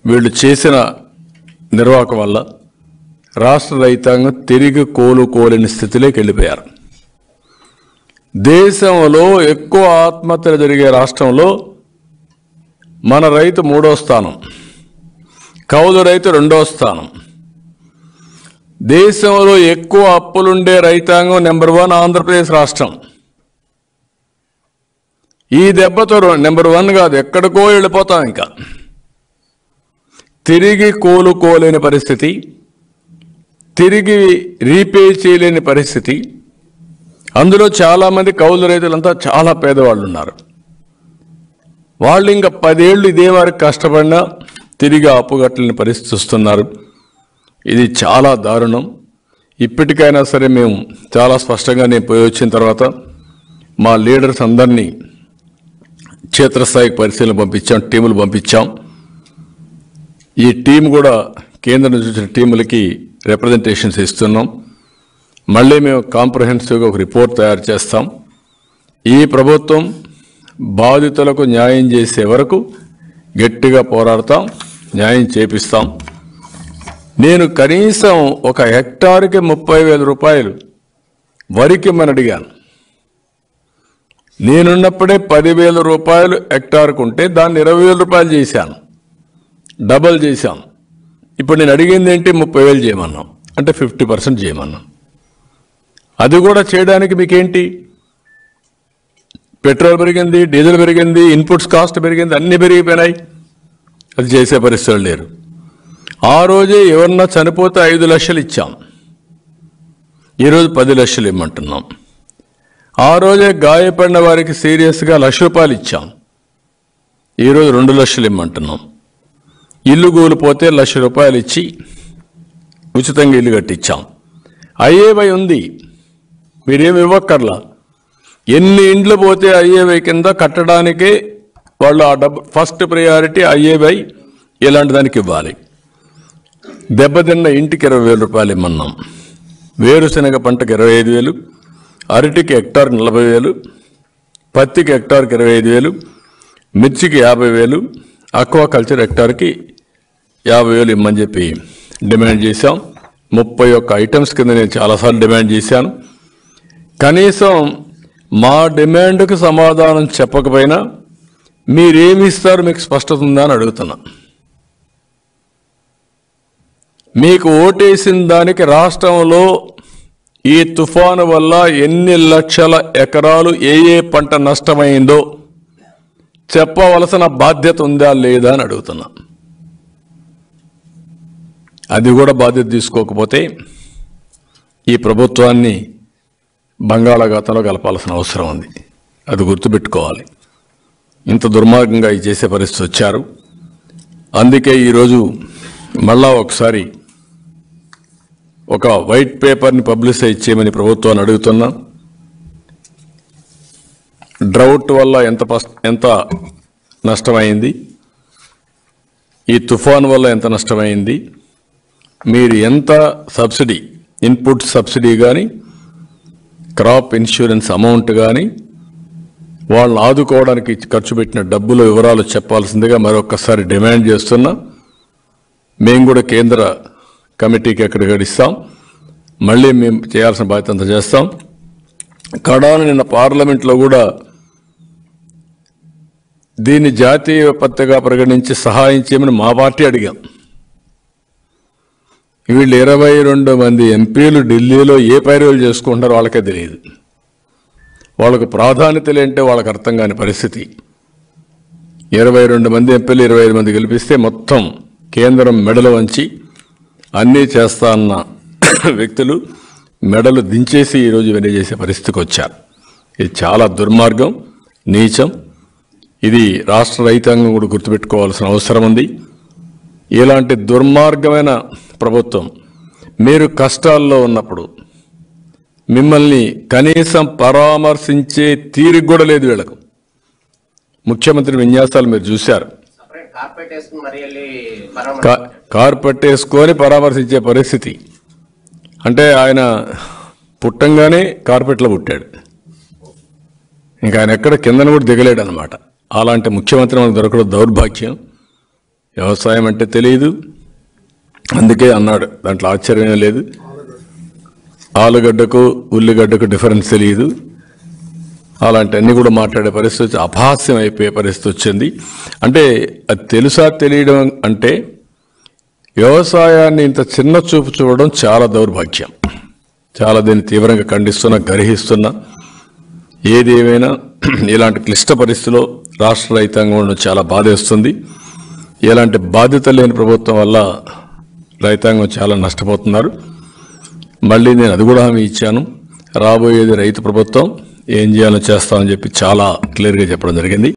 వీళ్ళు చేసిన నిర్వాహకం వల్ల రాష్ట్ర రైతాంగం తిరిగి కోలుకోలేని స్థితిలోకి వెళ్ళిపోయారు. దేశంలో ఎక్కువ ఆత్మహత్యలు జరిగే రాష్ట్రంలో మన రైతు 3వ స్థానం, కౌలు రైతు 2వ స్థానం. దేశంలో ఎక్కువ అప్పులుండే రైతాంగం నెంబర్ 1 ఆంధ్రప్రదేశ్ రాష్ట్రం. ఈ దెబ్బతో నెంబర్ 1 కాదు, ఎక్కడికో వెళ్ళిపోతాం. ఇంకా తిరిగి కోలుకోలేని పరిస్థితి, తిరిగి రీపే చేయలేని పరిస్థితి. అందులో చాలామంది కౌలు రైతులంతా చాలా పేదవాళ్ళు ఉన్నారు. వాళ్ళు ఇంకా 10 ఏళ్ళు ఇదే వారికి కష్టపడినా తిరిగి అప్పుగట్టలేని పరిస్థితి వస్తున్నారు. ఇది చాలా దారుణం. ఇప్పటికైనా సరే మేము చాలా స్పష్టంగా నేను పోయి వచ్చిన తర్వాత మా లీడర్స్ అందరినీ క్షేత్రస్థాయికి పరిశీలన పంపించాం, టీములు పంపించాం. ఈ టీం కూడా కేంద్రం నుంచి వచ్చిన టీములకి రిప్రజెంటేషన్స్ ఇస్తున్నాం. మళ్ళీ మేము కాంప్రహెన్సివ్గా ఒక రిపోర్ట్ తయారు చేస్తాం. ఈ ప్రభుత్వం బాధితులకు న్యాయం చేసే వరకు గట్టిగా పోరాడతాం, న్యాయం చేపిస్తాం. నేను కనీసం 1 హెక్టార్కి 30,000 రూపాయలు వరికి ఇమ్మని అడిగాను. నేనున్నప్పుడే 10,000 రూపాయలు హెక్టార్కు ఉంటే దాన్ని 20,000 రూపాయలు చేశాను, డబల్ చేశాం. ఇప్పుడు నేను అడిగింది ఏంటి? 30,000 చేయమన్నాం, అంటే 50% చేయమన్నాం. అది కూడా చేయడానికి మీకేంటి? పెట్రోల్ పెరిగింది, డీజిల్ పెరిగింది, ఇన్పుట్స్ కాస్ట్ పెరిగింది, అన్నీ పెరిగిపోయినాయి. అది చేసే పరిస్థితులు లేరు. ఆ రోజే ఎవరన్నా చనిపోతే 5 లక్షలు ఇచ్చాం, ఈరోజు 10 లక్షలు ఇమ్మంటున్నాం. ఆ రోజే గాయపడిన వారికి సీరియస్గా 1,00,000 రూపాయలు ఇచ్చాం, ఈరోజు 2 లక్షలు ఇమ్మంటున్నాం. ఇల్లు కూలిపోతే 1,00,000 రూపాయలు ఇచ్చి ఉచితంగా ఇల్లు కట్టించాం. ఐఏవై ఉంది, మీరేమి ఇవ్వక్కర్లా. ఎన్ని ఇండ్లు పోతే ఐఏవై కింద కట్టడానికే వాళ్ళు ఆ డబ్బు ఫస్ట్ ప్రయారిటీ ఐఏవై ఇలాంటి దానికి ఇవ్వాలి. దెబ్బతిన్న ఇంటికి 20,000 రూపాయలు ఇమ్మన్నాం. వేరుశనగ పంటకు 25,000, అరటికి హెక్టార్కి 40,000, పత్తికి హెక్టార్కి 25,000, మిర్చికి 50,000, అక్వాకల్చర్ హెక్టార్కి 50,000 ఇమ్మని చెప్పి డిమాండ్ చేశాం. 31 ఐటమ్స్ కింద నేను చాలాసార్లు డిమాండ్ చేశాను. కనీసం మా డిమాండ్కు సమాధానం చెప్పకపోయినా మీరేమి ఇస్తారు, మీకు స్పష్టత ఉందా అని అడుగుతున్నా. మీకు ఓటేసిన దానికి రాష్ట్రంలో ఈ తుఫాను వల్ల ఎన్ని లక్షల ఎకరాలు ఏ పంట నష్టమైందో చెప్పవలసిన బాధ్యత ఉందా లేదా అని అడుగుతున్నా. అది కూడా బాధ్యత తీసుకోకపోతే ఈ ప్రభుత్వాన్ని బంగాళాఖాతంలో కలపాల్సిన అవసరం ఉంది. అది గుర్తుపెట్టుకోవాలి. ఇంత దుర్మార్గంగా ఇది చేసే పరిస్థితి వచ్చారు. అందుకే ఈరోజు మళ్ళా ఒకసారి ఒక వైట్ పేపర్ని పబ్లిసైజ్ చేయమని ప్రభుత్వాన్ని అడుగుతున్నా. డ్రౌట్ వల్ల ఎంత నష్టమైంది, ఈ తుఫాన్ వల్ల ఎంత నష్టమైంది, మీరు ఎంత సబ్సిడీ, ఇన్పుట్ సబ్సిడీ కానీ క్రాప్ ఇన్సూరెన్స్ అమౌంట్ కానీ వాళ్ళని ఆదుకోవడానికి ఖర్చు పెట్టిన డబ్బుల వివరాలు చెప్పాల్సిందిగా మరొకసారి డిమాండ్ చేస్తున్నా. మేము కూడా కేంద్ర కమిటీకి ఎక్కడికి ఇస్తాం, మళ్ళీ మేము చేయాల్సిన బాధ్యత అంతా చేస్తాం. కడాను నిన్న పార్లమెంట్లో కూడా దీన్ని జాతీయ విపత్తుగా పరిగణించి సహాయం చేయమని మా పార్టీ అడిగాం. వీళ్ళు 22 మంది ఎంపీలు ఢిల్లీలో ఏ పైరులు చేసుకుంటారో వాళ్ళకే తెలియదు. వాళ్ళకు ప్రాధాన్యత లేంటే వాళ్ళకి అర్థం కాని పరిస్థితి. 22 మంది ఎంపీలు 25 మంది గెలిపిస్తే మొత్తం కేంద్రం మెడలు వంచి అన్నీ చేస్తా అన్న వ్యక్తులు మెడలు దించేసి ఈరోజు ఇవన్నీ చేసే పరిస్థితికి వచ్చారు. ఇది చాలా దుర్మార్గం, నీచం. ఇది రాష్ట్ర రైతాంగం కూడా గుర్తుపెట్టుకోవాల్సిన అవసరం ఉంది. ఇలాంటి దుర్మార్గమైన ప్రభుత్వం మీరు కష్టాల్లో ఉన్నప్పుడు మిమ్మల్ని కనీసం పరామర్శించే తీరిక కూడా లేదు వీళ్ళకు. ముఖ్యమంత్రి విన్యాసాలు మీరు చూశారు, కార్పెట్ వేసుకొని పరామర్శించే పరిస్థితి. అంటే ఆయన పుట్టంగానే కార్పెట్లో పుట్టాడు, ఇంకా ఆయన ఎక్కడ కిందన కూడా దిగలేడు అనమాట. అలాంటి ముఖ్యమంత్రి మనకు దొరకడం దౌర్భాగ్యం. వ్యవసాయం అంటే తెలియదు, అందుకే అన్నాడు, దాంట్లో ఆశ్చర్యం లేదు. ఆలుగడ్డకు ఉల్లిగడ్డకు డిఫరెన్స్ తెలియదు, అలాంటివన్నీ కూడా మాట్లాడే పరిస్థితి, అపహాస్యం అయిపోయే పరిస్థితి వచ్చింది. అంటే అది తెలుసా తెలియడం అంటే వ్యవసాయాన్ని ఇంత చిన్న చూపు చూడడం చాలా దౌర్భాగ్యం. చాలా దీన్ని తీవ్రంగా ఖండిస్తున్నా, గర్హిస్తున్నా. ఏది ఏమైనా ఇలాంటి క్లిష్ట పరిస్థితిలో రాష్ట్ర రైతాంగం చాలా బాధేస్తుంది. ఇలాంటి బాధ్యత లేని ప్రభుత్వం వల్ల రైతాంగం చాలా నష్టపోతున్నారు. మళ్ళీ నేను అది కూడా హామీ ఇచ్చాను, రాబోయేది రైతు ప్రభుత్వం, ఏం చేయాలో చేస్తామని చెప్పి చాలా క్లియర్గా చెప్పడం జరిగింది.